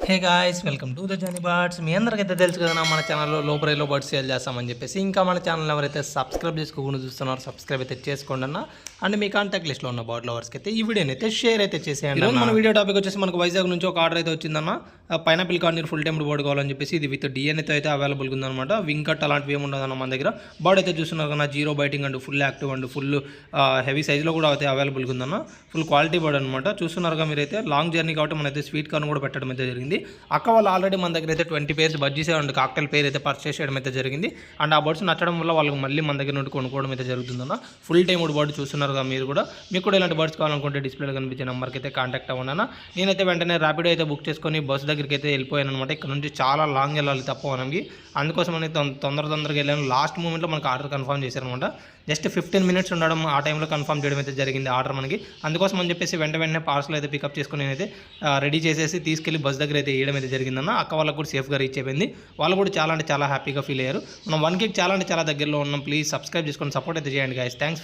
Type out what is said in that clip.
Hey guys welcome to the journey birds. మీ అందరికైతే తెలుసు కదా మన ఛానల్లో లో ప్రైస్లో బర్డ్స్ సేల్ చేస్తామని చెప్పేసి. ఇంకా మన ఛానల్ ఎవరైతే సబ్స్క్రైబ్ చేసుకోకుండా చూస్తున్నారో సబ్స్క్రైబ్ అయితే చేసుకోండి అన్న. అండ్ మీ కాంటాక్ట్ లిస్ట్లో ఉన్న బర్డ్ లవర్స్కి అయితే ఈ వీడియోని అయితే షేర్ అయితే చేసేయండి. మన వీడియో టాపిక్ వచ్చేసి మనకు వైజాగ్ నుంచి ఒక ఆర్డర్ అయితే వచ్చిందన్న. Pineapple corner full time bird కావాలని చెప్పేసి ఇది విత్ డిఎన్ఏతో అయితే అవైలబుల్గా ఉందన్నమాట. వింగ్ కట్ అలాంటివి ఏమి ఉండదన్న మన దగ్గర. బర్డ్ అయితే చూస్తున్నారు కదా, zero biting and full active and full heavy సైజ్లో కూడా అయితే అవైలబుల్గా ఉందన్న. ఫుల్ క్వాలిటీ బర్డ్ అనమాట. చూస్తున్నారుగా మీరైతే లాంగ్ జర్నీ కాబట్టి మనైతే స్వీట్ కార్న్ కూడా పెట్టడం అయితే జరిగింది. అక్క వాళ్ళు ఆల్రెడీ మన దగ్గర అయితే 20 పేర్స్ బజ్జీస్ అండ్ కాక్టైల్ పేరు అయితే పర్చేస్ చేయడం అయితే జరిగింది. అండ్ ఆ బర్డ్స్ నచ్చడం వల్ల వాళ్ళకి మళ్ళీ మన దగ్గర నుండి కొనుక్కోవడం అయితే జరుగుతుందన్న. ఫుల్ టైమ్ బర్డ్ చూస్తున్నారుగా మీరు కూడా. మీకు కూడా ఇలాంటి బర్డ్స్ కావాలనుకుంటే డిస్ప్లేలో కనిపించే నెంబర్కి అయితే కాంటాక్ట్ అవ్వనా. నేనైతే వెంటనే ర్యాపిడో అయితే బుక్ చేసుకొని బస్ దగ్గరికి అయితే వెళ్ళిపోయాను అనమాట. ఇక్కడ నుంచి చాలా లాంగ్ వెళ్ళాలి తప్ప మనకి. అందుకోసం అనేది తొందరగా వెళ్ళాను. లాస్ట్ మూమెంట్లో మనకు ఆర్డర్ కన్ఫర్మ్ చేశారనమాట. జస్ట్ 15 మినిట్స్ ఉండడం ఆ టైంలో కన్ఫర్మ్ చేయడం అయితే జరిగింది ఆర్డర్ మనకి. అందుకోసం అని చెప్పేసి వెంటనే పార్సల్ అయితే పికప్ చేసుకుని నేనైతే రెడీ చేసేసి తీసుకెళ్లి బస్ దగ్గర అయితే వేయడం అయితే జరిగిందన్న. అక్క వాళ్ళకు కూడా సేఫ్గా రీచ్ అయిపోయింది. వాళ్ళు కూడా చాలా హ్యాపీగా ఫీల్ అయ్యారు. మనం 1K చాలా దగ్గరలో ఉన్నాం. ప్లీజ్ సబ్స్క్రైబ్ చేసుకొని సపోర్ట్ అయితే చేయండి గైస్. థ్యాంక్స్.